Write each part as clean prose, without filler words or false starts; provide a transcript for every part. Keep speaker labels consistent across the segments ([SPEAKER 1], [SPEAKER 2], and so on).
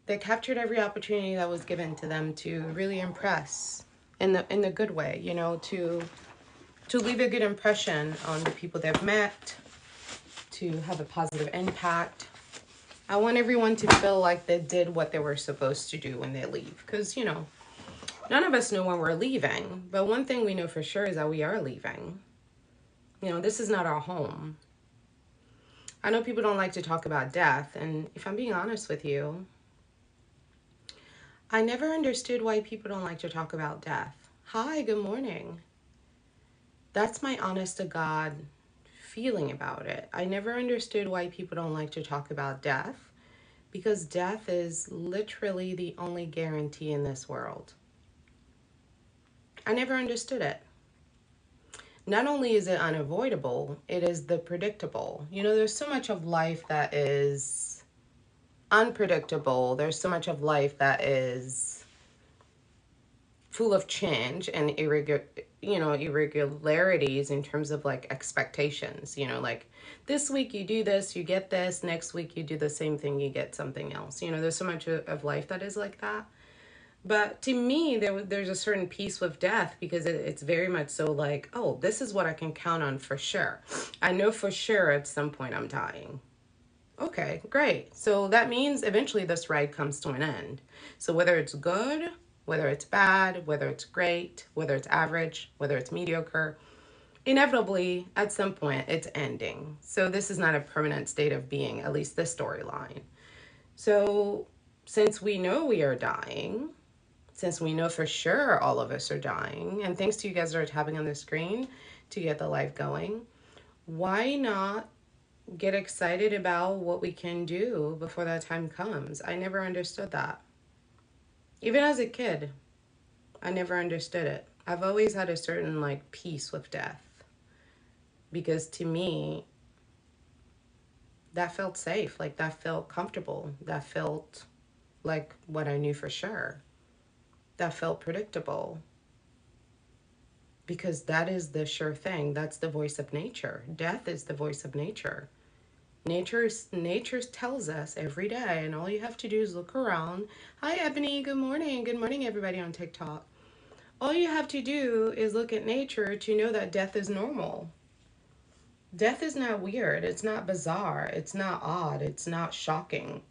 [SPEAKER 1] They captured every opportunity that was given to them to really impress in the good way, you know, to leave a good impression on the people they've met, to have a positive impact. I want everyone to feel like they did what they were supposed to do when they leave. Because, you know, none of us know when we're leaving. But one thing we know for sure is that we are leaving. You know, this is not our home. I know people don't like to talk about death. And if I'm being honest with you, I never understood why people don't like to talk about death. Hi, good morning. That's my honest to God feeling about it. I never understood why people don't like to talk about death, because death is literally the only guarantee in this world. I never understood it. Not only is it unavoidable, it is the predictable. You know, there's so much of life that is unpredictable. There's so much of life that is full of change and irregularities in terms of like expectations. You know, like this week you do this, you get this. Next week you do the same thing, you get something else. You know, there's so much of life that is like that. But to me, there's a certain peace with death, because it's very much so like, oh, this is what I can count on for sure. I know for sure at some point I'm dying. Okay, great. So that means eventually this ride comes to an end. So whether it's good, whether it's bad, whether it's great, whether it's average, whether it's mediocre, inevitably at some point it's ending. So this is not a permanent state of being, at least this storyline. So since we know we are dying, since we know for sure all of us are dying, and thanks to you guys that are tapping on the screen to get the live going, why not get excited about what we can do before that time comes? I never understood that. Even as a kid, I never understood it. I've always had a certain like peace with death, because to me, that felt safe. Like that felt comfortable. That felt like what I knew for sure. That felt predictable, because that is the sure thing. That's the voice of nature. Death is the voice of nature. Nature tells us every day, and all you have to do is look around. Hi, Ebony. Good morning. Good morning, everybody on TikTok. All you have to do is look at nature to know that death is normal. Death is not weird. It's not bizarre. It's not odd. It's not shocking.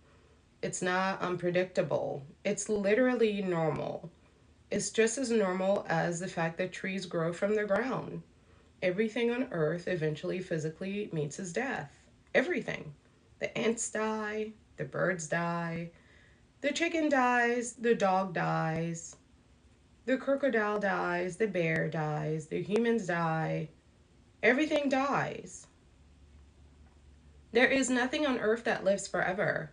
[SPEAKER 1] It's not unpredictable. It's literally normal. It's just as normal as the fact that trees grow from the ground. Everything on earth eventually physically meets its death. Everything. The ants die, the birds die, the chicken dies, the dog dies, the crocodile dies, the bear dies, the humans die. Everything dies. There is nothing on earth that lives forever.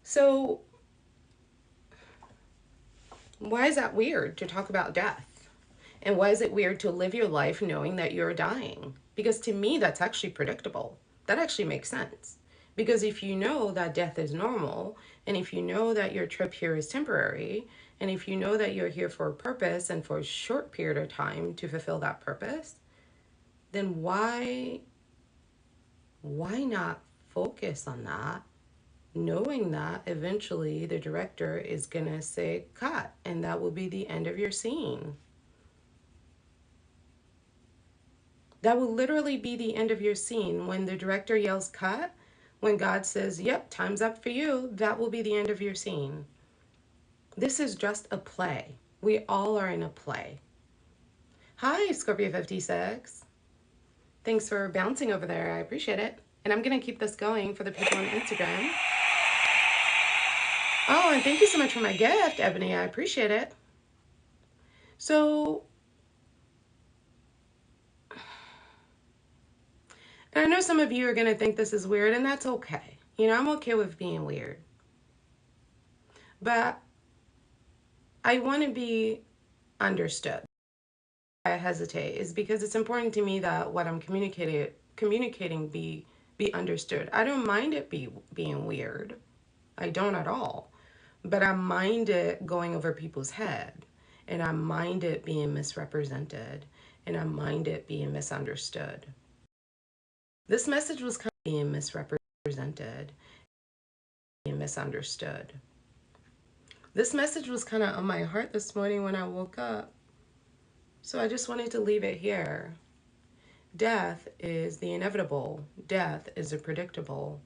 [SPEAKER 1] So why is that weird to talk about death? And why is it weird to live your life knowing that you're dying? Because to me, that's actually predictable. That actually makes sense. Because if you know that death is normal, and if you know that your trip here is temporary, and if you know that you're here for a purpose and for a short period of time to fulfill that purpose, then why not focus on that, knowing that eventually the director is going to say cut, and that will be the end of your scene. That will literally be the end of your scene. When the director yells cut, when God says, yep, time's up for you, that will be the end of your scene. This is just a play. We all are in a play. Hi, Scorpio 56. Thanks for bouncing over there. I appreciate it. And I'm going to keep this going for the people on Instagram. Oh, and thank you so much for my gift, Ebony. I appreciate it. So, and I know some of you are going to think this is weird, and that's okay. You know, I'm okay with being weird. But I want to be understood. I hesitate is because it's important to me that what I'm communicating be understood. I don't mind it being weird. I don't at all. But I mind it going over people's head. And I mind it being misrepresented. And I mind it being misunderstood. This message was kind of being misrepresented. presented and misunderstood. This message was kind of on my heart this morning when I woke up, so I just wanted to leave it here. Death is the inevitable. Death is the predictable.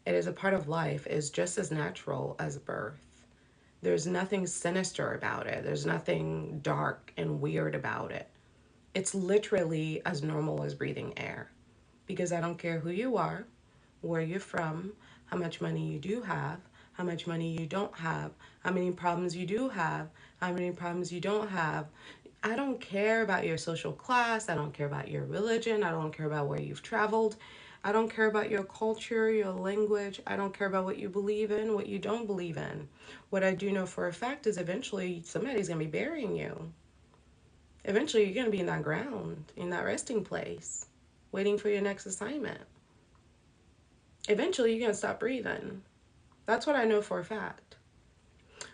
[SPEAKER 1] It is a part of life. It is just as natural as birth. There's nothing sinister about it. There's nothing dark and weird about it. It's literally as normal as breathing air. Because I don't care who you are, where you're from, how much money you do have, how much money you don't have, how many problems you do have, how many problems you don't have. I don't care about your social class. I don't care about your religion. I don't care about where you've traveled. I don't care about your culture, your language. I don't care about what you believe in, what you don't believe in. What I do know for a fact is eventually somebody's going to be burying you. Eventually you're going to be in that ground, in that resting place, waiting for your next assignment. Eventually you're going to stop breathing. That's what I know for a fact.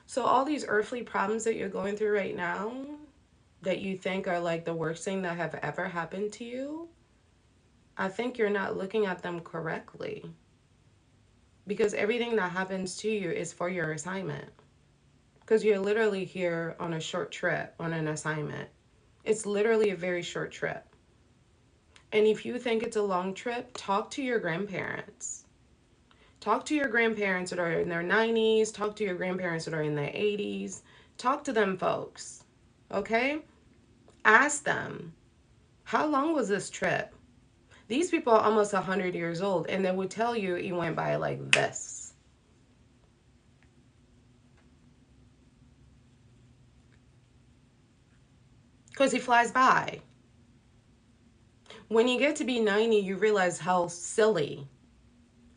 [SPEAKER 1] So all these earthly problems that you're going through right now, that you think are like the worst thing that have ever happened to you, I think you're not looking at them correctly. Because everything that happens to you is for your assignment. Because you're literally here on a short trip, on an assignment. It's literally a very short trip. And if you think it's a long trip, talk to your grandparents. Talk to your grandparents that are in their 90s. Talk to your grandparents that are in their 80s. Talk to them folks, okay? Ask them, how long was this trip? These people are almost 100 years old, and they would tell you it went by like this. Because he flies by. When you get to be 90, you realize how silly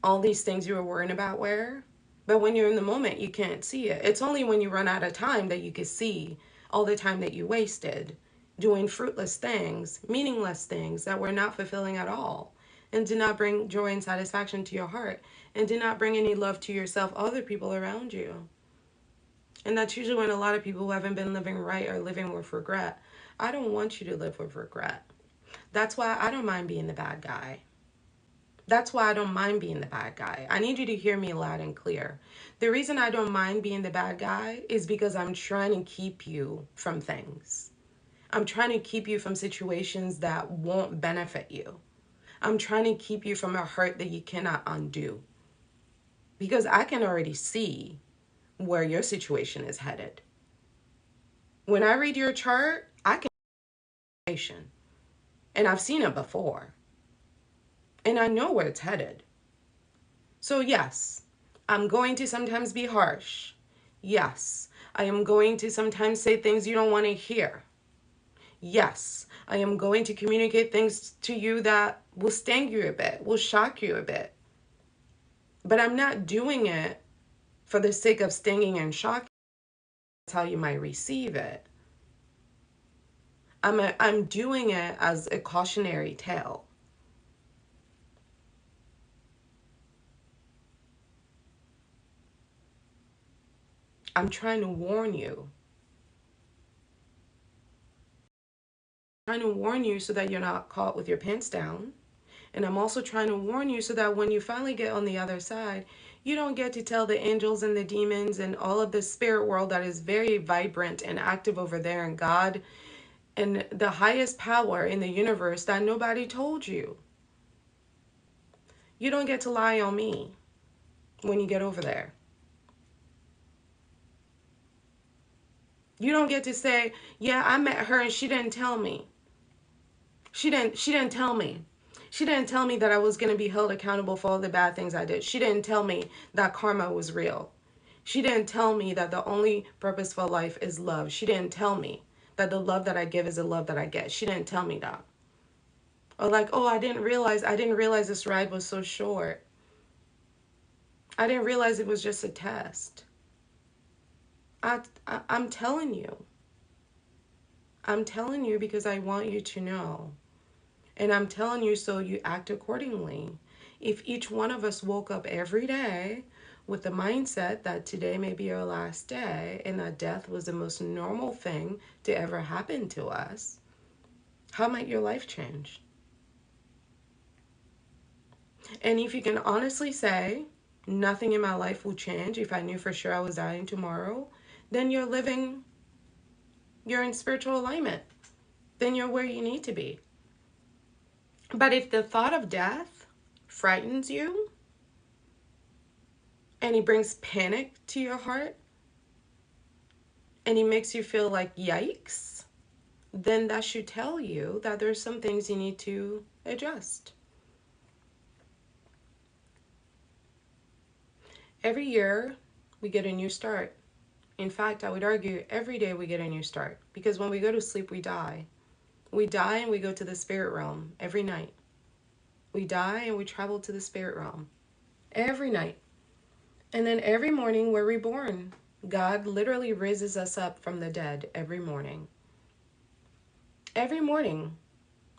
[SPEAKER 1] all these things you were worrying about were. But when you're in the moment, you can't see it. It's only when you run out of time that you can see all the time that you wasted doing fruitless things, meaningless things that were not fulfilling at all, and did not bring joy and satisfaction to your heart, and did not bring any love to yourself, other people around you. And that's usually when a lot of people who haven't been living right are living with regret. I don't want you to live with regret. That's why I don't mind being the bad guy. That's why I don't mind being the bad guy. I need you to hear me loud and clear. The reason I don't mind being the bad guy is because I'm trying to keep you from things. I'm trying to keep you from situations that won't benefit you. I'm trying to keep you from a hurt that you cannot undo. Because I can already see where your situation is headed. When I read your chart, I can see, and I've seen it before. And I know where it's headed. So yes, I'm going to sometimes be harsh. Yes, I am going to sometimes say things you don't want to hear. Yes, I am going to communicate things to you that will sting you a bit, will shock you a bit. But I'm not doing it for the sake of stinging and shocking. That's how you might receive it. I'm doing it as a cautionary tale. I'm trying to warn you. I'm trying to warn you so that you're not caught with your pants down. And I'm also trying to warn you so that when you finally get on the other side, you don't get to tell the angels and the demons and all of the spirit world that is very vibrant and active over there, and God and the highest power in the universe that nobody told you. You don't get to lie on me when you get over there. You don't get to say, yeah, I met her and she didn't tell me. She didn't tell me. She didn't tell me that I was going to be held accountable for all the bad things I did. She didn't tell me that karma was real. She didn't tell me that the only purpose for life is love. She didn't tell me that the love that I give is the love that I get. She didn't tell me that. Or like, oh, I didn't realize this ride was so short. I didn't realize it was just a test. I'm telling you. I'm telling you because I want you to know. And I'm telling you so you act accordingly. If each one of us woke up every day with the mindset that today may be our last day and that death was the most normal thing to ever happen to us, how might your life change? And if you can honestly say, nothing in my life will change if I knew for sure I was dying tomorrow, then you're in spiritual alignment. Then you're where you need to be. But if the thought of death frightens you and it brings panic to your heart and it makes you feel like yikes, then that should tell you that there's some things you need to adjust. Every year we get a new start. In fact, I would argue every day we get a new start, because when we go to sleep, we die. We die and we go to the spirit realm every night. We die and we travel to the spirit realm every night. And then every morning we're reborn. God literally raises us up from the dead every morning. Every morning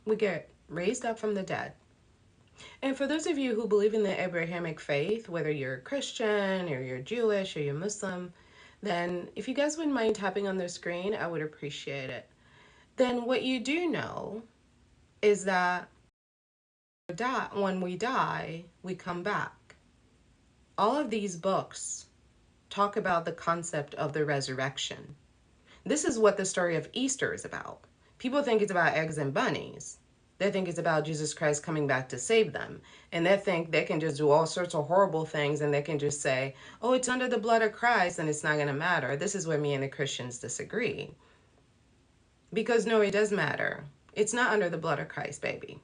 [SPEAKER 1] we get raised up from the dead. And for those of you who believe in the Abrahamic faith, whether you're Christian or you're Jewish or you're Muslim, then if you guys wouldn't mind tapping on the screen, I would appreciate it. Then what you do know is that when we die, we come back. All of these books talk about the concept of the resurrection. This is what the story of Easter is about. People think it's about eggs and bunnies. They think it's about Jesus Christ coming back to save them. And they think they can just do all sorts of horrible things and they can just say, oh, it's under the blood of Christ and it's not going to matter. This is where me and the Christians disagree. Because no, it does matter. It's not under the blood of Christ, baby.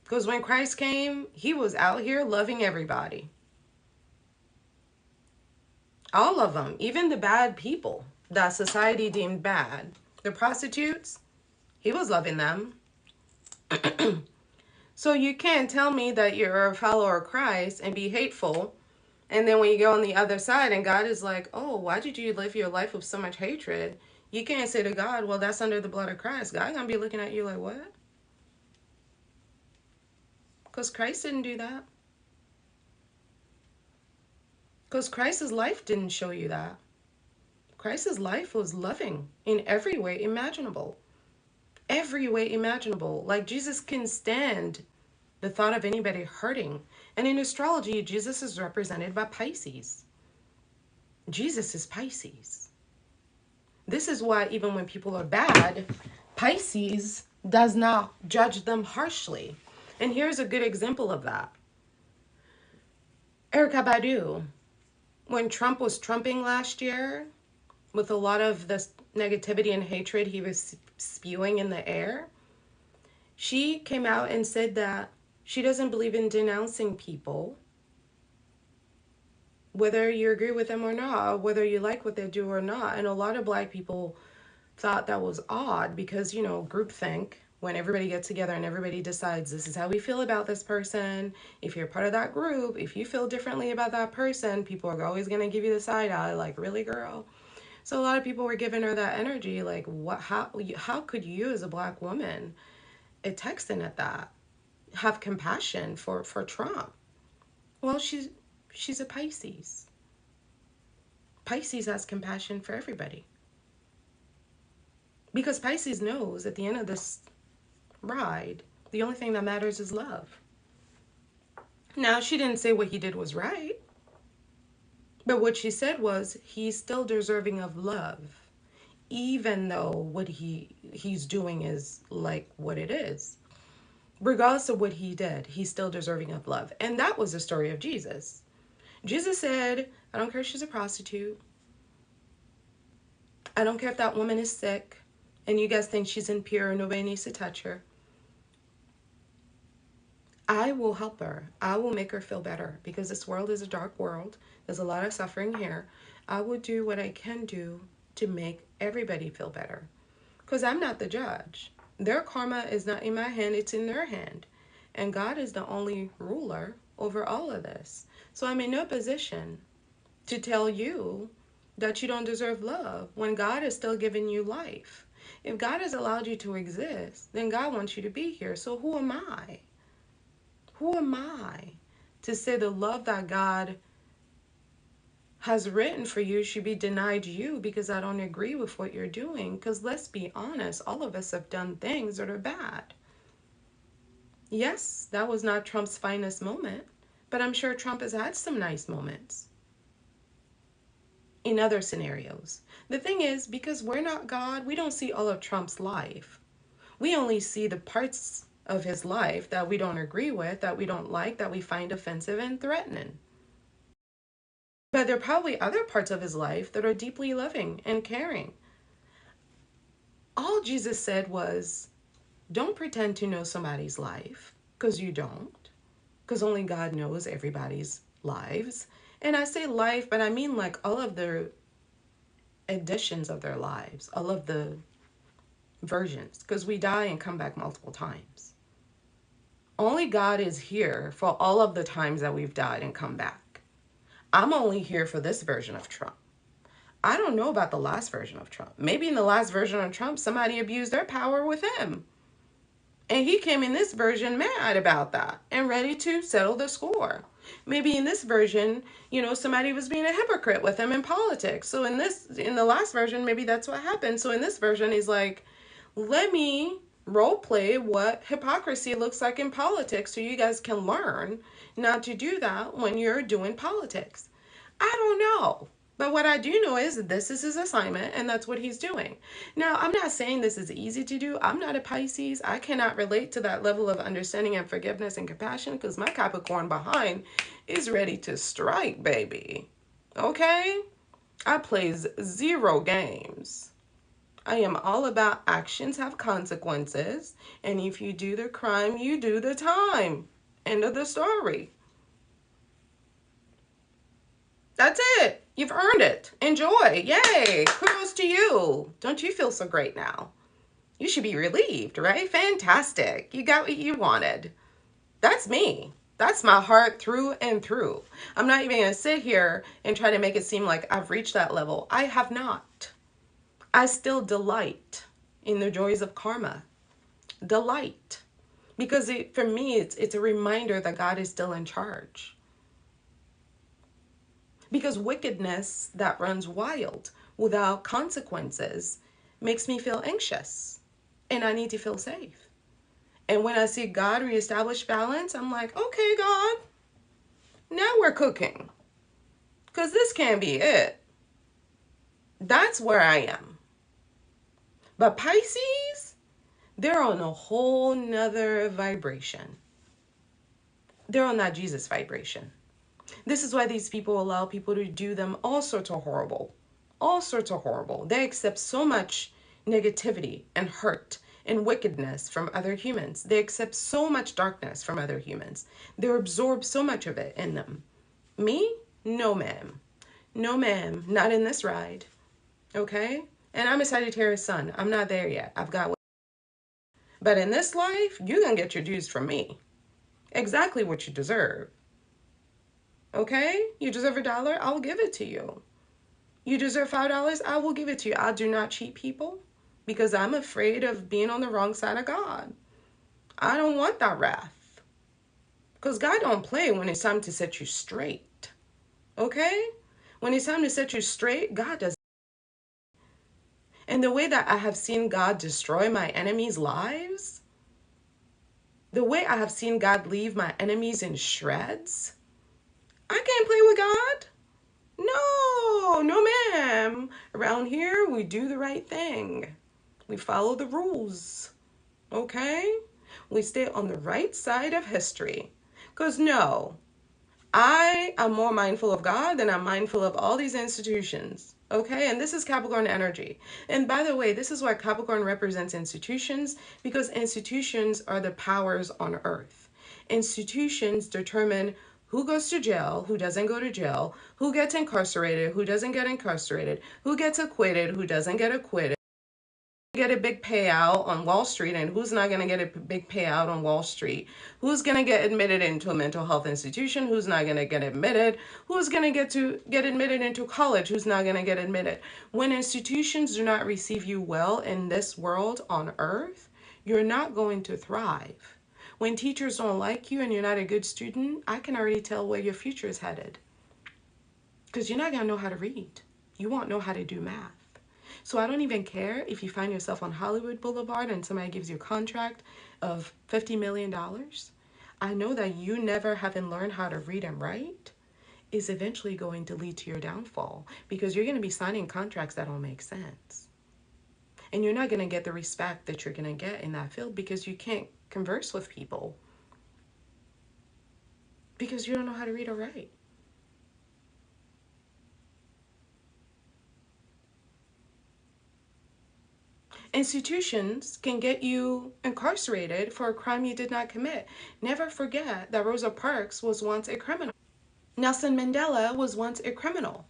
[SPEAKER 1] Because when Christ came, he was out here loving everybody. All of them, even the bad people that society deemed bad. The prostitutes, he was loving them. So you can't tell me that you're a follower of Christ and be hateful. And then when you go on the other side and God is like, oh, why did you live your life with so much hatred? You can't say to God, well, that's under the blood of Christ. God's going to be looking at you like, what? Because Christ didn't do that. Because Christ's life didn't show you that. Christ's life was loving in every way imaginable. Every way imaginable. Like Jesus can stand the thought of anybody hurting. And in astrology, Jesus is represented by Pisces. Jesus is Pisces. This is why even when people are bad, Pisces does not judge them harshly. And here's a good example of that. Erykah Badu, when Trump was trumping last year, with a lot of this negativity and hatred he was spewing in the air, she came out and said that she doesn't believe in denouncing people, whether you agree with them or not, whether you like what they do or not. And a lot of Black people thought that was odd because, you know, groupthink, when everybody gets together and everybody decides this is how we feel about this person. If you're part of that group, if you feel differently about that person, people are always going to give you the side eye, like, really, girl? So a lot of people were giving her that energy, like, what? How could you as a Black woman, texting at that, have compassion for Trump? Well, she's a Pisces. Pisces has compassion for everybody. Because Pisces knows at the end of this ride, the only thing that matters is love. Now, she didn't say what he did was right. But what she said was, he's still deserving of love, even though what he's doing is like what it is. Regardless of what he did, he's still deserving of love. And that was the story of Jesus. Jesus said, I don't care if she's a prostitute. I don't care if that woman is sick and you guys think she's impure and nobody needs to touch her. I will help her. I will make her feel better, because this world is a dark world. There's a lot of suffering here. I will do what I can do to make everybody feel better, because I'm not the judge. Their karma is not in my hand, it's in their hand. And God is the only ruler over all of this. So I'm in no position to tell you that you don't deserve love when God is still giving you life. If God has allowed you to exist, then God wants you to be here. So who am I? Who am I to say the love that God has written for you should be denied you because I don't agree with what you're doing? Because let's be honest, all of us have done things that are bad. Yes, that was not Trump's finest moment, but I'm sure Trump has had some nice moments in other scenarios. The thing is, because we're not God, we don't see all of Trump's life. We only see the parts of his life that we don't agree with, that we don't like, that we find offensive and threatening. But there are probably other parts of his life that are deeply loving and caring. All Jesus said was, don't pretend to know somebody's life, because you don't, because only God knows everybody's lives. And I say life, but I mean like all of the editions of their lives, all of the versions, because we die and come back multiple times. Only God is here for all of the times that we've died and come back. I'm only here for this version of Trump. I don't know about the last version of Trump. Maybe in the last version of Trump, somebody abused their power with him. And he came in this version mad about that and ready to settle the score. Maybe in this version, somebody was being a hypocrite with him in politics. So in the last version, maybe that's what happened. So in this version, he's like, let me role play what hypocrisy looks like in politics so you guys can learn not to do that when you're doing politics. I don't know. But what I do know is this is his assignment and that's what he's doing. Now, I'm not saying this is easy to do. I'm not a Pisces. I cannot relate to that level of understanding and forgiveness and compassion because my Capricorn behind is ready to strike, baby. Okay? I play zero games. I am all about actions have consequences. And if you do the crime, you do the time. End of the story. That's it. You've earned it. Enjoy. Yay. Kudos to you. Don't you feel so great now? You should be relieved, right? Fantastic. You got what you wanted. That's me. That's my heart through and through. I'm not even going to sit here and try to make it seem like I've reached that level. I have not. I still delight in the joys of karma. Delight. Because for me, it's a reminder that God is still in charge. Because wickedness that runs wild without consequences makes me feel anxious. And I need to feel safe. And when I see God reestablish balance, I'm like, okay, God, now we're cooking. Because this can't be it. That's where I am. But Pisces, they're on a whole nother vibration. They're on that Jesus vibration. This is why these people allow people to do them all sorts of horrible. They accept so much negativity and hurt and wickedness from other humans. They accept so much darkness from other humans. They absorb so much of it in them. Me? No, ma'am. No, ma'am. Not in this ride. Okay? And I'm a Sagittarius sun. I'm not there yet. I've got. But in this life, you're going to get your dues from me. Exactly what you deserve. Okay? You deserve $1, I'll give it to you. You deserve $5, I will give it to you. I do not cheat people because I'm afraid of being on the wrong side of God. I don't want that wrath. Because God don't play when it's time to set you straight. Okay? When it's time to set you straight, God does. And the way that I have seen God destroy my enemies' lives, the way I have seen God leave my enemies in shreds, I can't play with God. No, ma'am. Around here, we do the right thing. We follow the rules. Okay? We stay on the right side of history. Because no, I am more mindful of God than I'm mindful of all these institutions. Okay? And this is Capricorn energy. And by the way, this is why Capricorn represents institutions, because institutions are the powers on earth. Institutions determine who goes to jail, who doesn't go to jail, who gets incarcerated, who doesn't get incarcerated, who gets acquitted, who doesn't get acquitted, get a big payout on Wall Street and who's not going to get a big payout on Wall Street, who's going to get admitted into a mental health institution, who's not going to get admitted, who's going to get admitted into college, who's not going to get admitted. When institutions do not receive you well in this world on earth, you're not going to thrive. When teachers don't like you and you're not a good student, I can already tell where your future is headed. Because you're not going to know how to read. You won't know how to do math. So I don't even care if you find yourself on Hollywood Boulevard and somebody gives you a contract of $50 million. I know that you never having learned how to read and write is eventually going to lead to your downfall, because you're going to be signing contracts that don't make sense. And you're not going to get the respect that you're going to get in that field because you can't converse with people because you don't know how to read or write. Institutions can get you incarcerated for a crime you did not commit. Never forget that Rosa Parks was once a criminal. Nelson Mandela was once a criminal.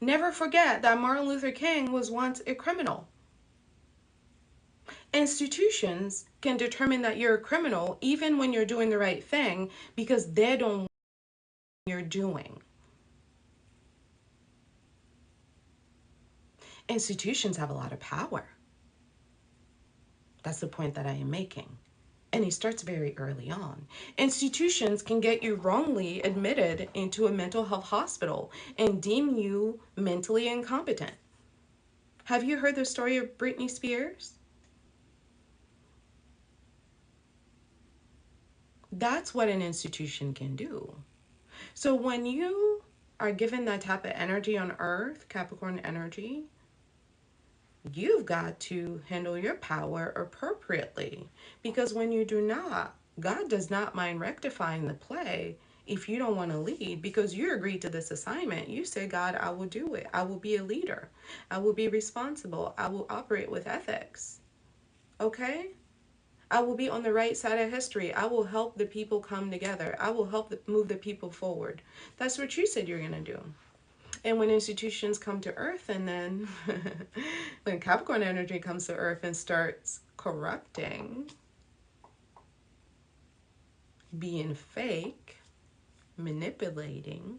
[SPEAKER 1] Never forget that Martin Luther King was once a criminal. Institutions can determine that you're a criminal even when you're doing the right thing because they don't know what you're doing. Institutions have a lot of power. That's the point that I am making. And it starts very early on. Institutions can get you wrongly admitted into a mental health hospital and deem you mentally incompetent. Have you heard the story of Britney Spears? That's what an institution can do. So when you are given that type of energy on Earth, Capricorn energy, you've got to handle your power appropriately. Because when you do not, God does not mind rectifying the play if you don't want to lead, because you agreed to this assignment. You say, God, I will do it. I will be a leader. I will be responsible. I will operate with ethics. Okay? I will be on the right side of history. I will help the people come together. I will help move the people forward. That's what you said you're going to do. And when institutions come to Earth, and then when Capricorn energy comes to Earth and starts corrupting, being fake, manipulating,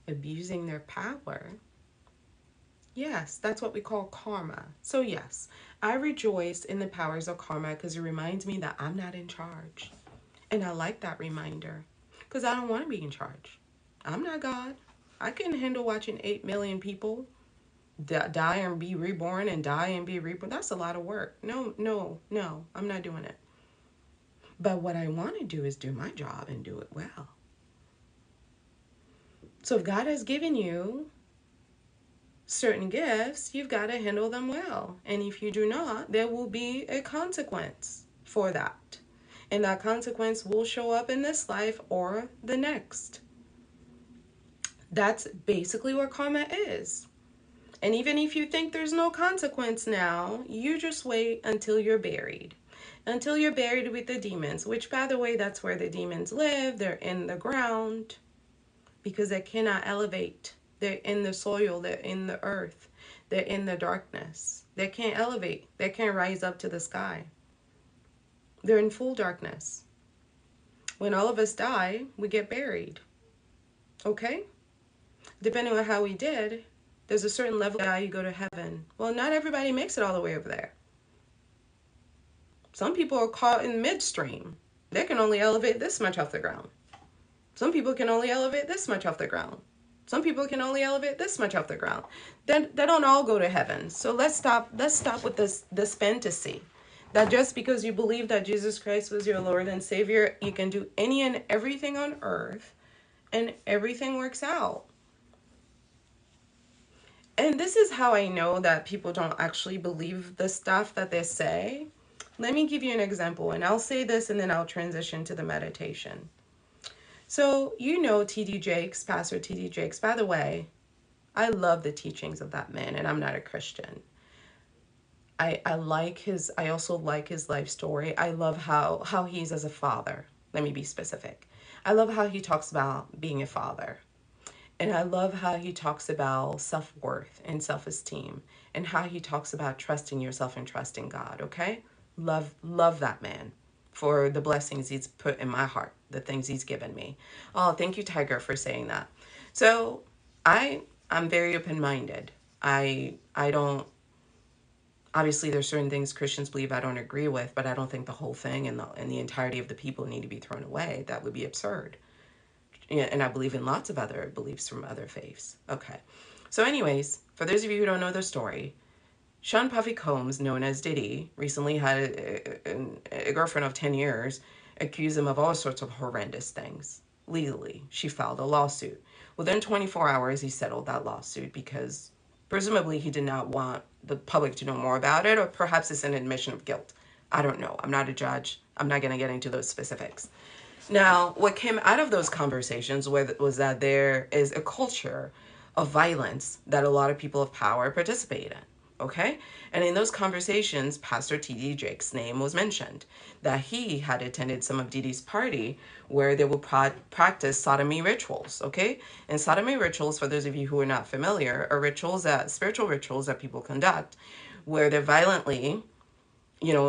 [SPEAKER 1] abusing their power, yes, that's what we call karma. So yes, I rejoice in the powers of karma because it reminds me that I'm not in charge. And I like that reminder because I don't want to be in charge. I'm not God. I couldn't handle watching 8 million people die and be reborn and die and be reborn. That's a lot of work. No, no, no, I'm not doing it. But what I want to do is do my job and do it well. So if God has given you certain gifts, you've got to handle them well. And if you do not, there will be a consequence for that. And that consequence will show up in this life or the next. That's basically what karma is. And even if you think there's no consequence now, you just wait until you're buried. Until you're buried with the demons, which, by the way, that's where the demons live. They're in the ground because they cannot elevate. They're in the soil. They're in the earth. They're in the darkness. They can't elevate. They can't rise up to the sky. They're in full darkness. When all of us die, we get buried. Okay? Depending on how we did, there's a certain level that you go to heaven. Well, not everybody makes it all the way over there. Some people are caught in midstream. They can only elevate this much off the ground. Some people can only elevate this much off the ground. Some people can only elevate this much off the ground. They don't all go to heaven. So let's stop with this fantasy that just because you believe that Jesus Christ was your Lord and Savior, you can do any and everything on earth and everything works out. And this is how I know that people don't actually believe the stuff that they say. Let me give you an example, and I'll say this and then I'll transition to the meditation. So, you know T.D. Jakes, Pastor T.D. Jakes. By the way, I love the teachings of that man, and I'm not a Christian. I also like his life story. I love how he's as a father. Let me be specific. I love how he talks about being a father. And I love how he talks about self-worth and self-esteem and how he talks about trusting yourself and trusting God, okay? Love that man for the blessings he's put in my heart, the things he's given me. Oh, thank you, Tiger, for saying that. So I'm very open-minded. I don't, obviously there's certain things Christians believe I don't agree with, but I don't think the whole thing and the entirety of the people need to be thrown away. That would be absurd. And I believe in lots of other beliefs from other faiths. Okay. So anyways, for those of you who don't know the story, Sean Puffy Combs, known as Diddy, recently had a girlfriend of 10 years accuse him of all sorts of horrendous things. Legally, she filed a lawsuit. Within 24 hours, he settled that lawsuit because presumably he did not want the public to know more about it, or perhaps it's an admission of guilt. I don't know. I'm not a judge. I'm not going to get into those specifics. Now, what came out of those conversations was that there is a culture of violence that a lot of people of power participate in. Okay? And in those conversations, Pastor T.D. Jake's name was mentioned, that he had attended some of Diddy's party where they would practice sodomy rituals. Okay? And sodomy rituals, for those of you who are not familiar, are spiritual rituals that people conduct where they violently,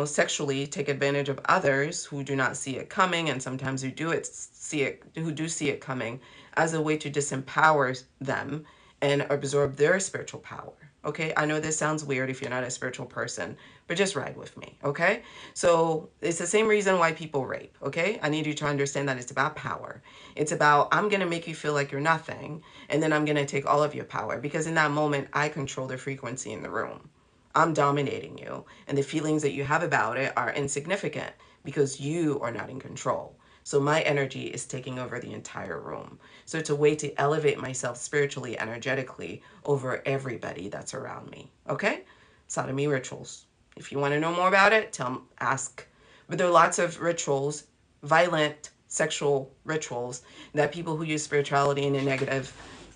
[SPEAKER 1] sexually take advantage of others who do not see it coming, and sometimes who do see it coming, as a way to disempower them and absorb their spiritual power. Okay, I know this sounds weird if you're not a spiritual person, but just ride with me, okay? So it's the same reason why people rape, okay? I need you to understand that it's about power. It's about, I'm going to make you feel like you're nothing, and then I'm going to take all of your power, because in that moment, I control the frequency in the room. I'm dominating you, and the feelings that you have about it are insignificant because you are not in control. So my energy is taking over the entire room. So it's a way to elevate myself spiritually, energetically over everybody that's around me. Okay? Sodomy rituals. If you want to know more about it, ask. But there are lots of rituals, violent sexual rituals, that people who use spirituality in a negative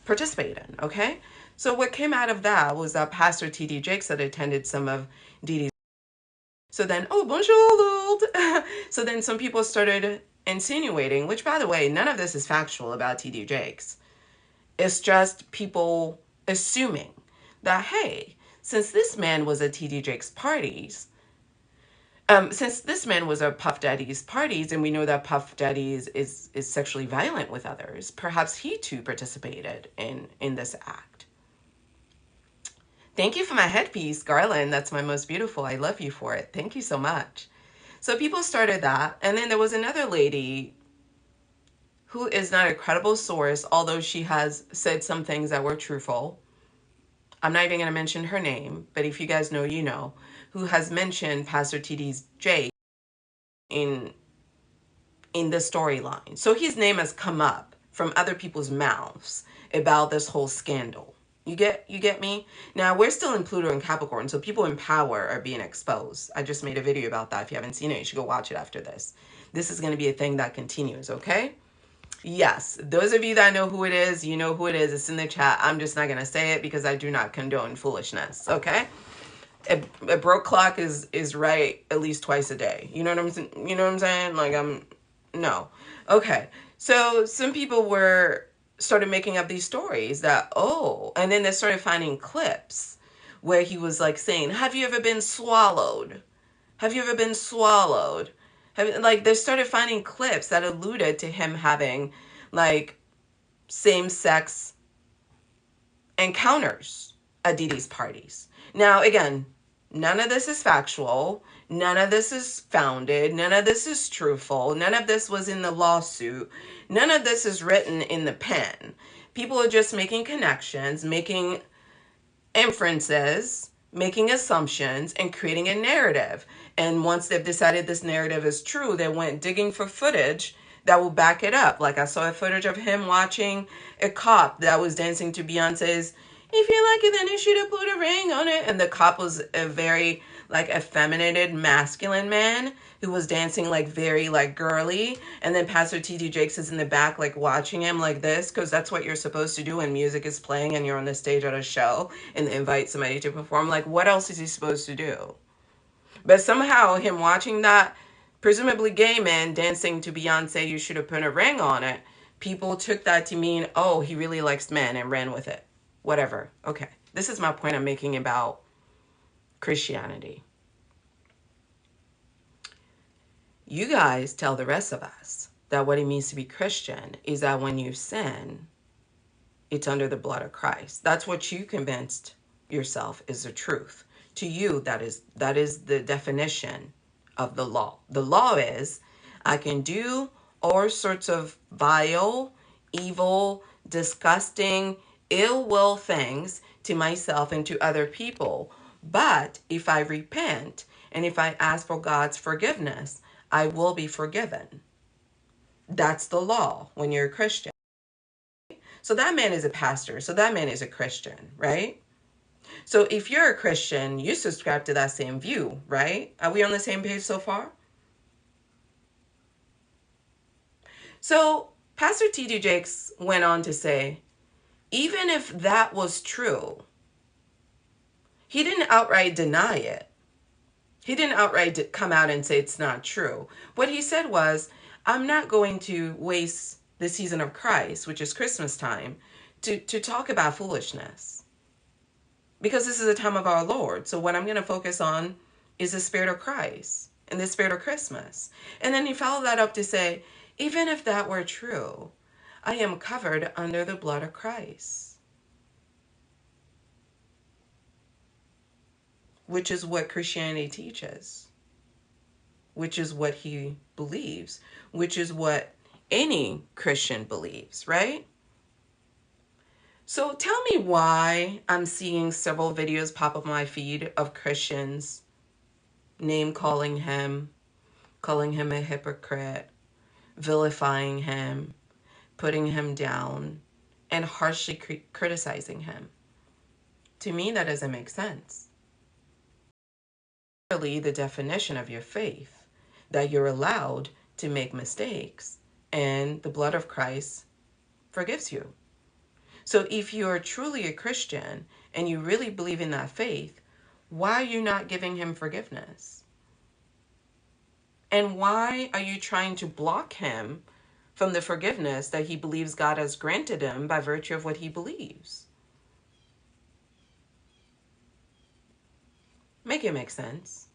[SPEAKER 1] participate in. Okay? So what came out of that was that Pastor T.D. Jakes had attended some of Diddy's. So then, oh, bonjour. So then some people started insinuating, which, by the way, none of this is factual about T.D. Jakes. It's just people assuming that, hey, since this man was at T.D. Jakes' parties, since this man was at Puff Daddy's parties, and we know that Puff Daddy is sexually violent with others, perhaps he too participated in this act. Thank you for my headpiece, Garland. That's my most beautiful. I love you for it. Thank you so much. So people started that. And then there was another lady who is not a credible source, although she has said some things that were truthful. I'm not even going to mention her name, but if you guys know, you know, who has mentioned Pastor T.D.'s Jake in the storyline. So his name has come up from other people's mouths about this whole scandal. You get me? Now, we're still in Pluto and Capricorn, so people in power are being exposed. I just made a video about that. If you haven't seen it, you should go watch it after this. This is going to be a thing that continues, okay? Yes, those of you that know who it is, you know who it is. It's in the chat. I'm just not going to say it because I do not condone foolishness, okay? A broke clock is right at least twice a day. You know what I'm saying? Like, no. Okay. So some people started making up these stories that, and then they started finding clips where he was like saying, have you ever been swallowed? Have you ever been swallowed? They started finding clips that alluded to him having like same-sex encounters at Diddy's parties. Now, again, none of this is factual. None of this is founded. None of this is truthful. None of this was in the lawsuit. None of this is written in the pen. People are just making connections, making inferences, making assumptions, and creating a narrative. And once they've decided this narrative is true, they went digging for footage that will back it up. Like I saw a footage of him watching a cop that was dancing to Beyonce's "If You Like It, Then You Should Have Put a Ring on It." And the cop was a very effeminated, masculine man who was dancing very girly. And then Pastor T.D. Jakes is in the back watching him like this, because that's what you're supposed to do when music is playing and you're on the stage at a show and invite somebody to perform. What else is he supposed to do? But somehow him watching that presumably gay man dancing to Beyonce, "You Should Have Put a Ring on It," people took that to mean, oh, he really likes men, and ran with it. Whatever. Okay. This is my point I'm making about Christianity. You guys tell the rest of us that what it means to be Christian is that when you sin, it's under the blood of Christ. That's what you convinced yourself is the truth. To you, that is the definition of the law. The law is I can do all sorts of vile, evil, disgusting, ill will things to myself and to other people. But if I repent and if I ask for God's forgiveness, I will be forgiven. That's the law when you're a Christian. So that man is a pastor. So that man is a Christian, right? So if you're a Christian, you subscribe to that same view, right? Are we on the same page so far? So Pastor T.D. Jakes went on to say, even if that was true, he didn't outright deny it. He didn't outright come out and say it's not true. What he said was, I'm not going to waste the season of Christ, which is Christmas time, to talk about foolishness. Because this is the time of our Lord. So what I'm going to focus on is the spirit of Christ and the spirit of Christmas. And then he followed that up to say, even if that were true, I am covered under the blood of Christ. Which is what Christianity teaches. Which is what he believes. Which is what any Christian believes, right? So tell me why I'm seeing several videos pop up on my feed of Christians name calling him a hypocrite, vilifying him, putting him down, and harshly criticizing him. To me, that doesn't make sense. Really, the definition of your faith, that you're allowed to make mistakes, and the blood of Christ forgives you. So if you're truly a Christian and you really believe in that faith, why are you not giving him forgiveness? And why are you trying to block him from the forgiveness that he believes God has granted him by virtue of what he believes? Make it make sense.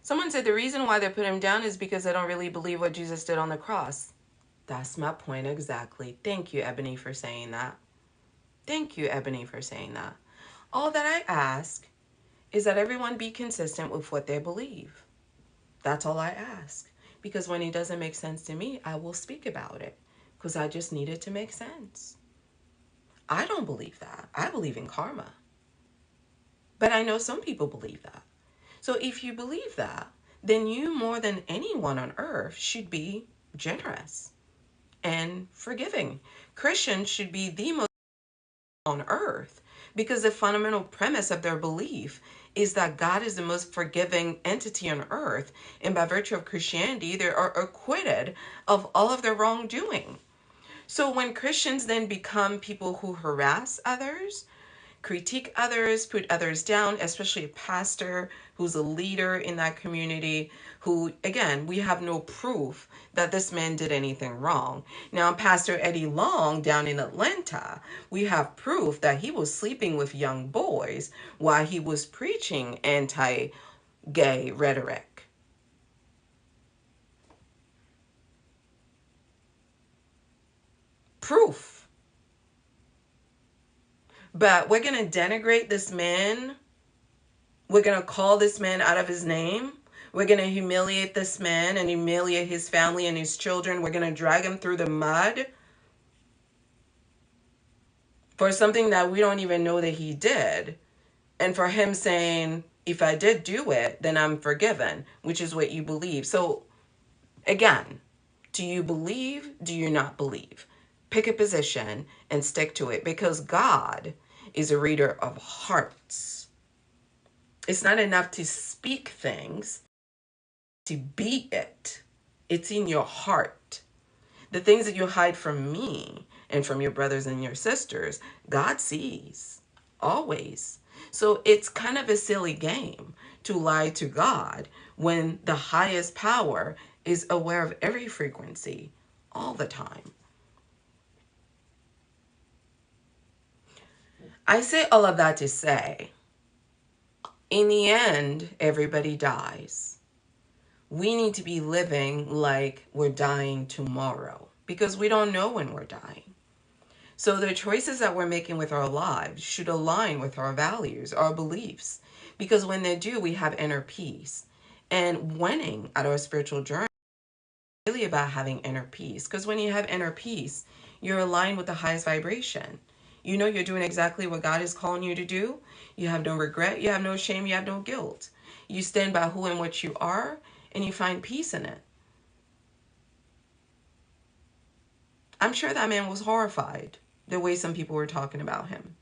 [SPEAKER 1] Someone said the reason why they put him down is because they don't really believe what Jesus did on the cross. That's my point exactly. Thank you, Ebony, for saying that. Thank you, Ebony, for saying that. All that I ask is that everyone be consistent with what they believe. That's all I ask. Because when it doesn't make sense to me, I will speak about it. Because I just need it to make sense. I don't believe that. I believe in karma. But I know some people believe that. So if you believe that, then you more than anyone on earth should be generous and forgiving. Christians should be the most on earth because the fundamental premise of their belief is that God is the most forgiving entity on earth. And by virtue of Christianity, they are acquitted of all of their wrongdoing. So when Christians then become people who harass others, critique others, put others down, especially a pastor who's a leader in that community, who, again, we have no proof that this man did anything wrong. Now, Pastor Eddie Long down in Atlanta, we have proof that he was sleeping with young boys while he was preaching anti-gay rhetoric. Proof. But we're going to denigrate this man. We're going to call this man out of his name. We're going to humiliate this man and humiliate his family and his children. We're going to drag him through the mud for something that we don't even know that he did. And for him saying, if I did do it, then I'm forgiven, which is what you believe. So again, do you believe? Do you not believe? Pick a position and stick to it, because God is a reader of hearts. It's not enough to speak things, to be it. It's in your heart. The things that you hide from me and from your brothers and your sisters, God sees always. So it's kind of a silly game to lie to God when the highest power is aware of every frequency all the time. I say all of that to say, in the end, everybody dies. We need to be living like we're dying tomorrow, because we don't know when we're dying. So the choices that we're making with our lives should align with our values, our beliefs, because when they do, we have inner peace. And winning at our spiritual journey really about having inner peace. Because when you have inner peace, you're aligned with the highest vibration. You know you're doing exactly what God is calling you to do. You have no regret. You have no shame. You have no guilt. You stand by who and what you are, and you find peace in it. I'm sure that man was horrified the way some people were talking about him.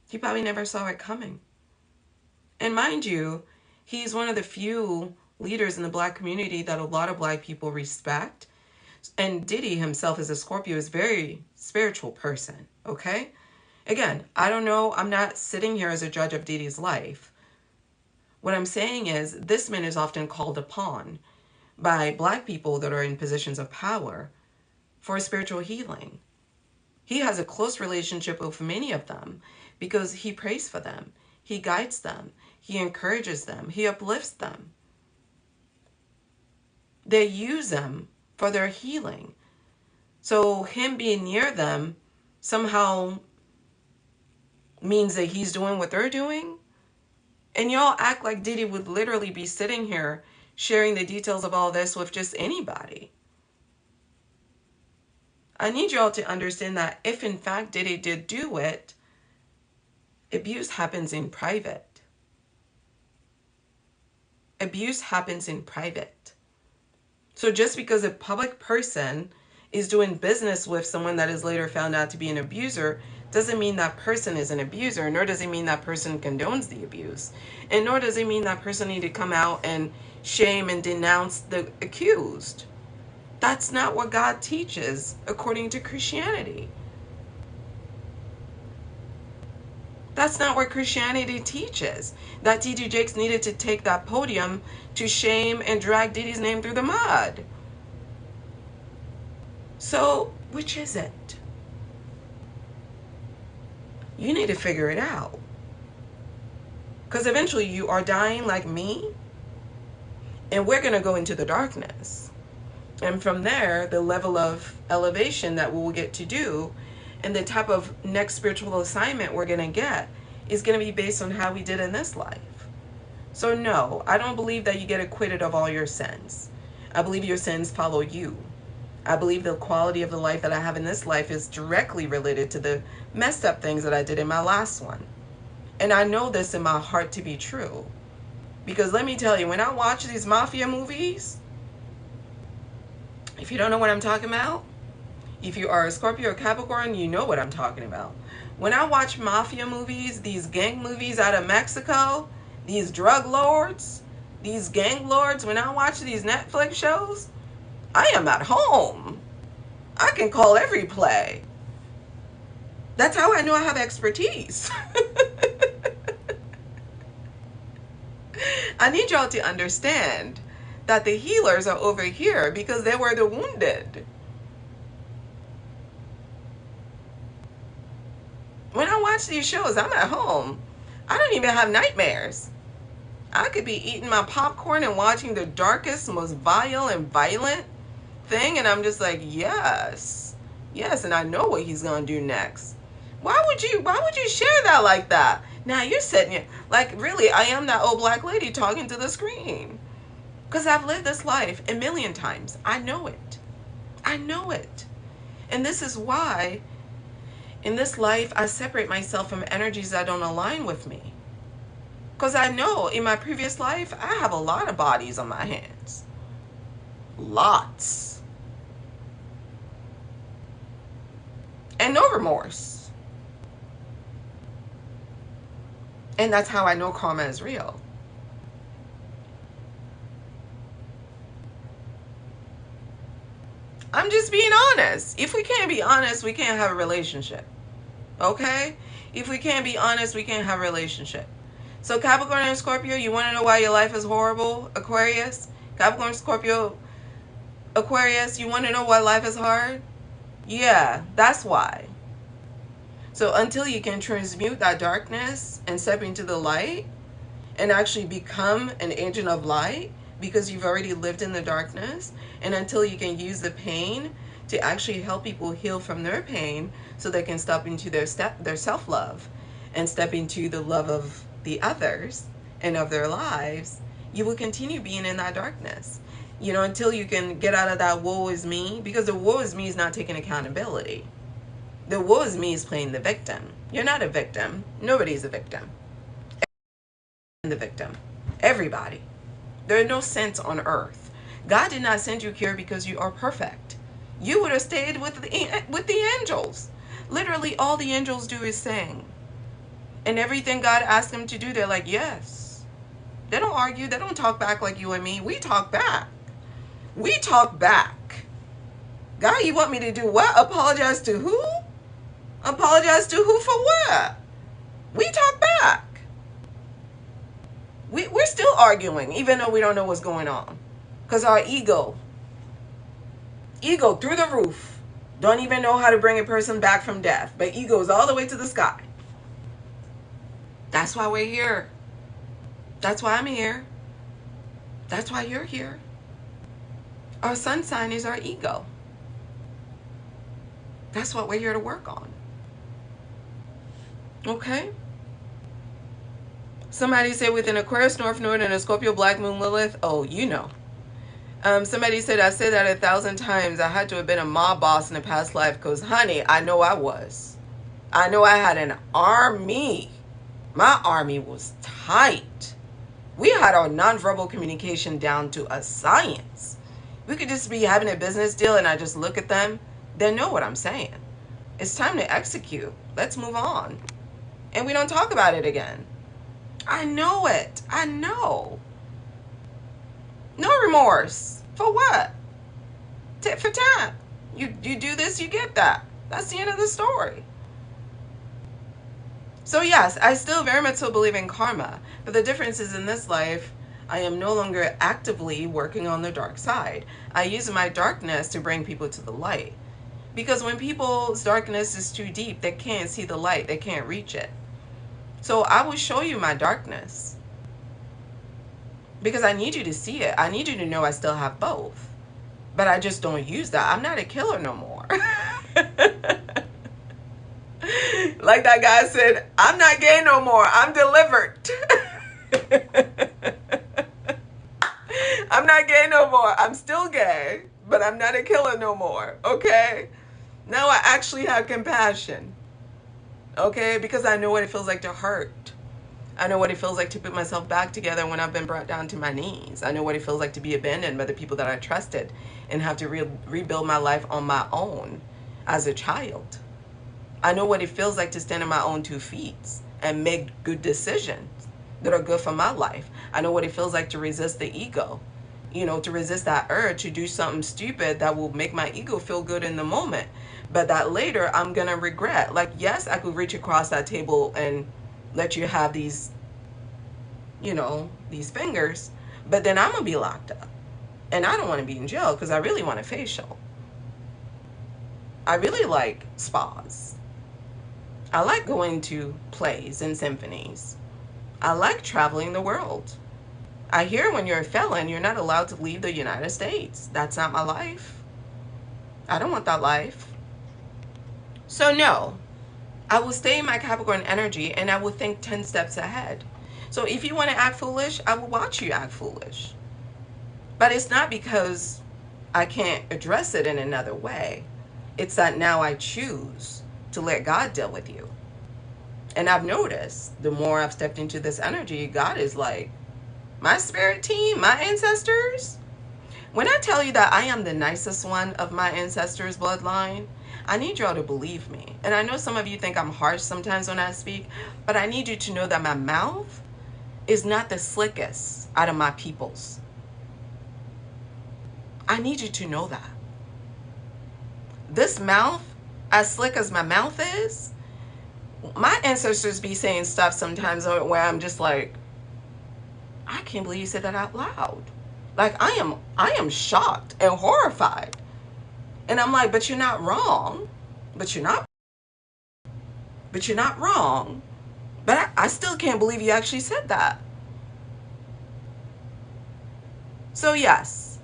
[SPEAKER 1] He probably never saw it coming. And mind you, he's one of the few leaders in the Black community that a lot of Black people respect. And Diddy himself, as a Scorpio, is a very spiritual person, okay? Again, I don't know. I'm not sitting here as a judge of Diddy's life. What I'm saying is this man is often called upon by Black people that are in positions of power for spiritual healing. He has a close relationship with many of them because he prays for them. He guides them. He encourages them. He uplifts them. They use them for their healing. So him being near them somehow means that he's doing what they're doing. And y'all act like Diddy would literally be sitting here sharing the details of all this with just anybody. I need y'all to understand that if in fact Diddy did do it, abuse happens in private. Abuse happens in private. So just because a public person is doing business with someone that is later found out to be an abuser doesn't mean that person is an abuser, nor does it mean that person condones the abuse. And nor does it mean that person need to come out and shame and denounce the accused. That's not what God teaches according to Christianity. That's not what Christianity teaches. That T.D. Jakes needed to take that podium to shame and drag Diddy's name through the mud. So, which is it? You need to figure it out. Because eventually you are dying like me, and we're going to go into the darkness. And from there, the level of elevation that we will get to do and the type of next spiritual assignment we're going to get is going to be based on how we did in this life. So no, I don't believe that you get acquitted of all your sins. I believe your sins follow you. I believe the quality of the life that I have in this life is directly related to the messed up things that I did in my last one. And I know this in my heart to be true. Because let me tell you, when I watch these mafia movies, if you don't know what I'm talking about, if you are a Scorpio or Capricorn, you know what I'm talking about. When I watch mafia movies, these gang movies out of Mexico, these drug lords, these gang lords, when I watch these Netflix shows, I am at home. I can call every play. That's how I know I have expertise. I need y'all to understand that the healers are over here because they were the wounded. When I watch these shows, I'm at home. I don't even have nightmares. I could be eating my popcorn and watching the darkest, most vile and violent thing, and I'm just like, yes, and I know what he's gonna do next. Why would you share that like that? Now you're sitting here like, really, I am that old black lady talking to the screen. Because I've lived this life a million times. I know it. And this is why in this life I separate myself from energies that don't align with me. Because I know in my previous life I have a lot of bodies on my hands. Lots. And no remorse. And that's how I know karma is real. I'm just being honest. If we can't be honest, we can't have a relationship. Okay? If we can't be honest, we can't have a relationship. So Capricorn and Scorpio, you want to know why your life is horrible? Aquarius? Capricorn, Scorpio, Aquarius, you want to know why life is hard? Yeah, that's why. So until you can transmute that darkness and step into the light and actually become an agent of light, because you've already lived in the darkness, and until you can use the pain to actually help people heal from their pain so they can step into their self-love and step into the love of the others and of their lives, you will continue being in that darkness. You know, until you can get out of that woe is me, because the woe is me is not taking accountability. The woe is me is playing the victim. You're not a victim. Nobody's a victim. The victim. Everybody. There are no saints on earth. God did not send you here because you are perfect. You would have stayed with the angels. Literally, all the angels do is sing. And everything God asked them to do, they're like, yes. They don't argue. They don't talk back like you and me. We talk back. We talk back. God, you want me to do what? Apologize to who? Apologize to who for what? We talk back. We're still arguing, even though we don't know what's going on. Because our ego through the roof, don't even know how to bring a person back from death. But ego is all the way to the sky. That's why we're here. That's why I'm here. That's why you're here. Our sun sign is our ego. That's what we're here to work on. Okay? Somebody said with an Aquarius North Node and a Scorpio Black Moon Lilith. Oh, you know. Somebody said, I said that 1,000 times. I had to have been a mob boss in a past life because, honey, I know I was. I know I had an army. My army was tight. We had our nonverbal communication down to a science. We could just be having a business deal and I just look at them. They know what I'm saying. It's time to execute. Let's move on. And we don't talk about it again. I know it. I know. No remorse. For what? Tit for tat. You do this, you get that. That's the end of the story. So yes, I still very much so believe in karma. But the difference is in this life, I am no longer actively working on the dark side. I use my darkness to bring people to the light. Because when people's darkness is too deep, they can't see the light. They can't reach it. So I will show you my darkness. Because I need you to see it. I need you to know I still have both. But I just don't use that. I'm not a killer no more. Like that guy said, I'm not gay no more. I'm delivered. I'm not gay no more. I'm still gay, but I'm not a killer no more. Okay? Now I actually have compassion. Okay? Because I know what it feels like to hurt. I know what it feels like to put myself back together when I've been brought down to my knees. I know what it feels like to be abandoned by the people that I trusted and have to rebuild my life on my own as a child. I know what it feels like to stand on my own 2 feet and make good decisions that are good for my life. I know what it feels like to resist the ego, you know, to resist that urge to do something stupid that will make my ego feel good in the moment, but that later I'm going to regret. Like, yes, I could reach across that table and let you have these, you know, these fingers, but then I'm going to be locked up. And I don't want to be in jail because I really want a facial. I really like spas. I like going to plays and symphonies. I like traveling the world. I hear when you're a felon, you're not allowed to leave the United States. That's not my life. I don't want that life. So no, I will stay in my Capricorn energy and I will think 10 steps ahead. So if you want to act foolish, I will watch you act foolish. But it's not because I can't address it in another way. It's that now I choose to let God deal with you. And I've noticed the more I've stepped into this energy, God is like, my spirit team, my ancestors. When I tell you that I am the nicest one of my ancestors' bloodline, I need y'all to believe me. And I know some of you think I'm harsh sometimes when I speak, but I need you to know that my mouth is not the slickest out of my peoples. I need you to know that. This mouth, as slick as my mouth is, my ancestors be saying stuff sometimes where I'm just like, I can't believe you said that out loud. Like I am shocked and horrified. And I'm like, but you're not wrong. But you're not wrong. But I still can't believe you actually said that. So yes.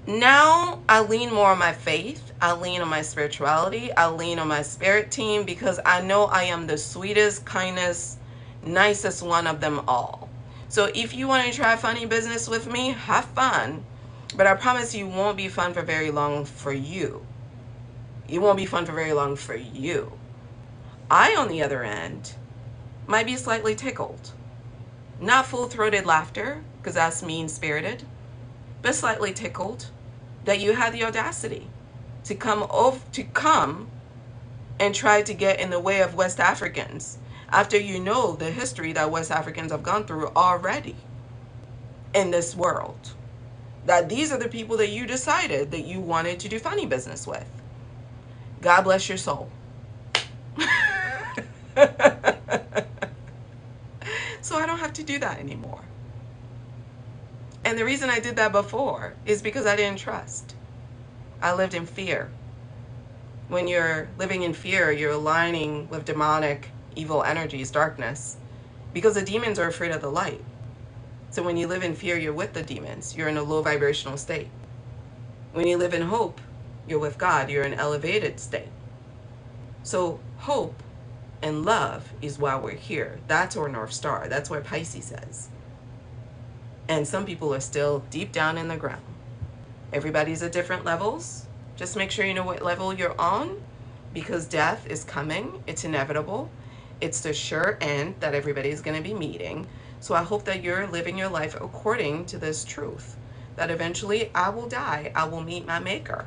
[SPEAKER 1] Now I lean more on my faith. I lean on my spirituality. I lean on my spirit team because I know I am the sweetest, kindest, nicest one of them all. So if you want to try funny business with me, have fun. But I promise you won't be fun for very long for you. It won't be fun for very long for you. I, on the other end, might be slightly tickled. Not full-throated laughter, because that's mean-spirited, but slightly tickled that you had the audacity to come and try to get in the way of West Africans after you know the history that West Africans have gone through already in this world. That these are the people that you decided that you wanted to do funny business with. God bless your soul. So I don't have to do that anymore. And the reason I did that before is because I didn't trust. I lived in fear. When you're living in fear, you're aligning with demonic, evil energies, darkness, because the demons are afraid of the light. So when you live in fear, you're with the demons. You're in a low vibrational state. When you live in hope, you're with God. You're in an elevated state. So hope and love is why we're here. That's our North Star. That's what Pisces says. And some people are still deep down in the ground. Everybody's at different levels. Just make sure you know what level you're on, because death is coming. It's inevitable. It's the sure end that everybody's going to be meeting. So I hope that you're living your life according to this truth, that eventually I will die. I will meet my maker.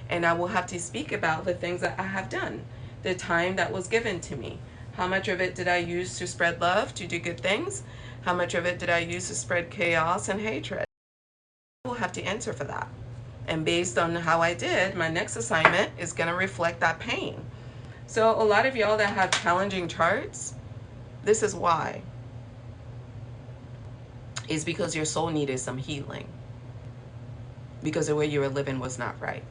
[SPEAKER 1] And I will have to speak about the things that I have done, the time that was given to me. How much of it did I use to spread love, to do good things? How much of it did I use to spread chaos and hatred? I will have to answer for that. And based on how I did, my next assignment is going to reflect that pain. So a lot of y'all that have challenging charts, this is why. Is because your soul needed some healing. Because the way you were living was not right.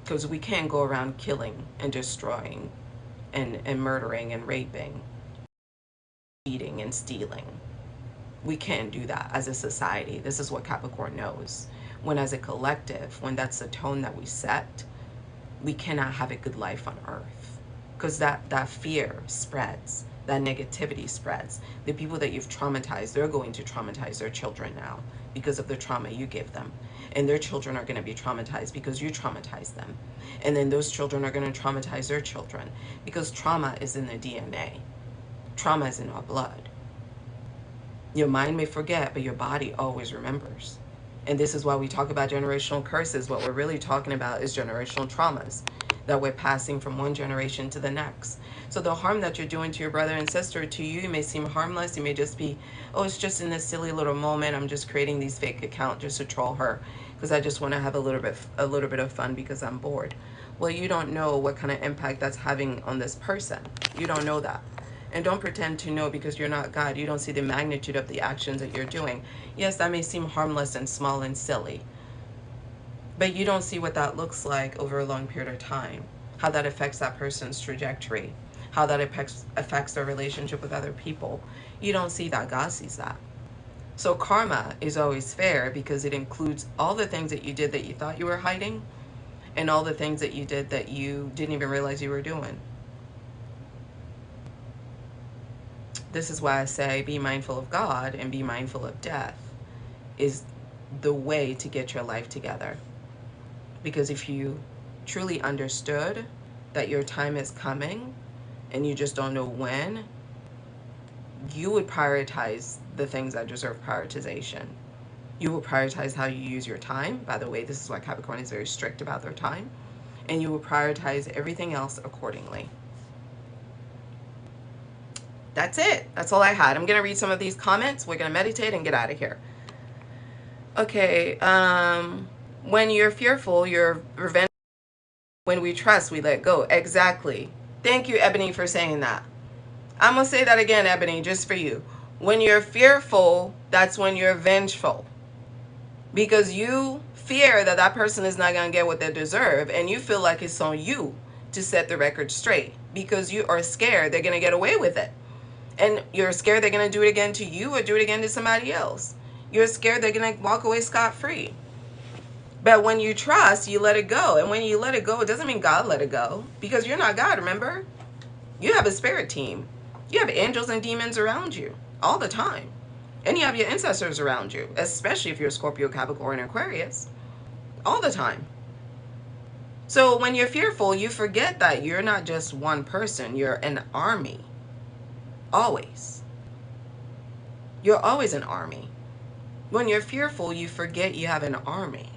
[SPEAKER 1] Because we can't go around killing and destroying and murdering and raping, eating and stealing. We can't do that as a society. This is what Capricorn knows. When as a collective, when that's the tone that we set, we cannot have a good life on earth. Because that fear spreads, that negativity spreads. The people that you've traumatized, they're going to traumatize their children now because of the trauma you give them. And their children are going to be traumatized because you traumatized them. And then those children are going to traumatize their children because trauma is in their DNA. Trauma is in our blood. Your mind may forget, but your body always remembers. And this is why we talk about generational curses. What we're really talking about is generational traumas that we're passing from one generation to the next. So the harm that you're doing to your brother and sister, to you may seem harmless. You may just be, oh, it's just in this silly little moment. I'm just creating these fake accounts just to troll her because I just want to have a little bit of fun because I'm bored. Well, you don't know what kind of impact that's having on this person. You don't know that. And don't pretend to know because you're not God. You don't see the magnitude of the actions that you're doing. Yes, that may seem harmless and small and silly, but you don't see what that looks like over a long period of time, how that affects that person's trajectory, how that affects their relationship with other people. You don't see that. God sees that. So karma is always fair because it includes all the things that you did that you thought you were hiding and all the things that you did that you didn't even realize you were doing. This is why I say be mindful of God and be mindful of death is the way to get your life together. Because if you truly understood that your time is coming and you just don't know when, you would prioritize the things that deserve prioritization. You will prioritize how you use your time. By the way, this is why Capricorn is very strict about their time. And you will prioritize everything else accordingly. That's it. That's all I had. I'm going to read some of these comments. We're going to meditate and get out of here. Okay. When you're fearful, you're revenge. When we trust, we let go. Exactly. Thank you, Ebony, for saying that. I'm going to say that again, Ebony, just for you. When you're fearful, that's when you're vengeful. Because you fear that that person is not going to get what they deserve. And you feel like it's on you to set the record straight. Because you are scared they're going to get away with it. And you're scared they're going to do it again to you or do it again to somebody else. You're scared they're going to walk away scot-free. But when you trust, you let it go. And when you let it go, it doesn't mean God let it go. Because you're not God, remember? You have a spirit team. You have angels and demons around you all the time. And you have your ancestors around you, especially if you're Scorpio, Capricorn, Aquarius, all the time. So when you're fearful, you forget that you're not just one person, you're an army. Always. You're always an army. When you're fearful, you forget you have an army.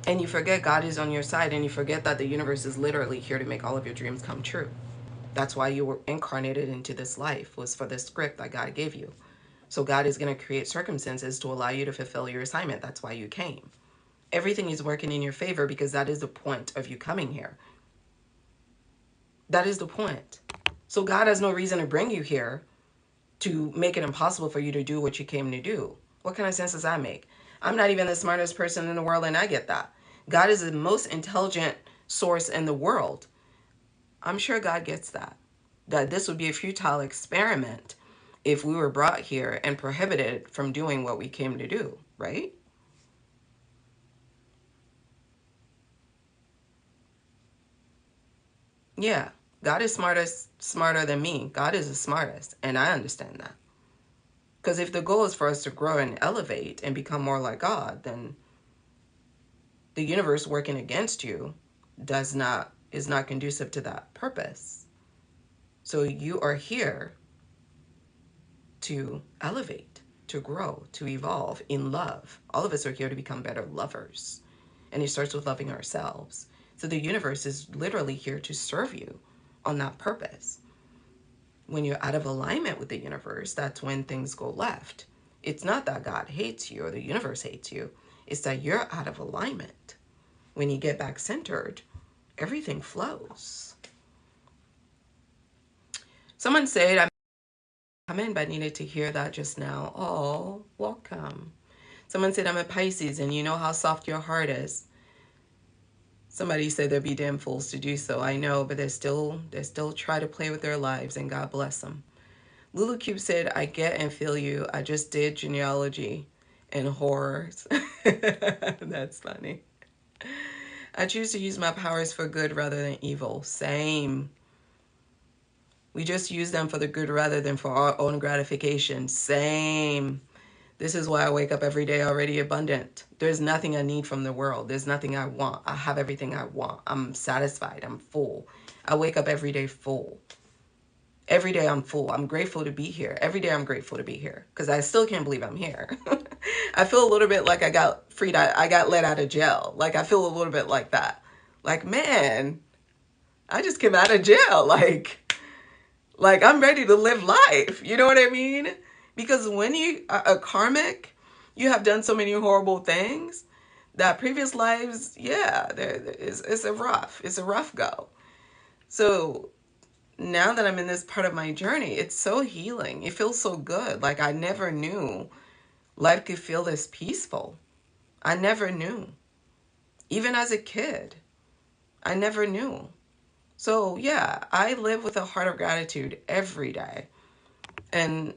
[SPEAKER 1] And you forget God is on your side, and you forget that the universe is literally here to make all of your dreams come true. That's why you were incarnated into this life, was for the script that God gave you. So God is going to create circumstances to allow you to fulfill your assignment. That's why you came. Everything is working in your favor because that is the point of you coming here. That is the point. So God has no reason to bring you here to make it impossible for you to do what you came to do. What kind of sense does that make? I'm not even the smartest person in the world, and I get that. God is the most intelligent source in the world. I'm sure God gets that. That this would be a futile experiment if we were brought here and prohibited from doing what we came to do, right? Yeah, God is smarter than me. God is the smartest, and I understand that. Because if the goal is for us to grow and elevate and become more like God, then the universe working against you is not conducive to that purpose. So you are here to elevate, to grow, to evolve in love. All of us are here to become better lovers. And it starts with loving ourselves. So the universe is literally here to serve you on that purpose. When you're out of alignment with the universe, that's when things go left. It's not that God hates you or the universe hates you. It's that you're out of alignment. When you get back centered, everything flows. Someone said, I'm coming, but I needed to hear that just now. Oh, welcome. Someone said, I'm a Pisces, and you know how soft your heart is. Somebody said they'd be damn fools to do so. I know, but they still try to play with their lives, and God bless them. Lulu Cube said, I get and feel you. I just did genealogy and horrors. That's funny. I choose to use my powers for good rather than evil. Same. We just use them for the good rather than for our own gratification. Same. This is why I wake up every day already abundant. There's nothing I need from the world. There's nothing I want. I have everything I want. I'm satisfied. I'm full. I wake up every day full. Every day I'm full. I'm grateful to be here. Every day I'm grateful to be here because I still can't believe I'm here. I feel a little bit like I got freed. I got let out of jail. Like I feel a little bit like that. Like, man, I just came out of jail. Like I'm ready to live life. You know what I mean? Because when you are a karmic, you have done so many horrible things that previous lives, yeah, it's a rough go. So now that I'm in this part of my journey, it's so healing. It feels so good. Like I never knew life could feel this peaceful. I never knew. Even as a kid, I never knew. So yeah, I live with a heart of gratitude every day. And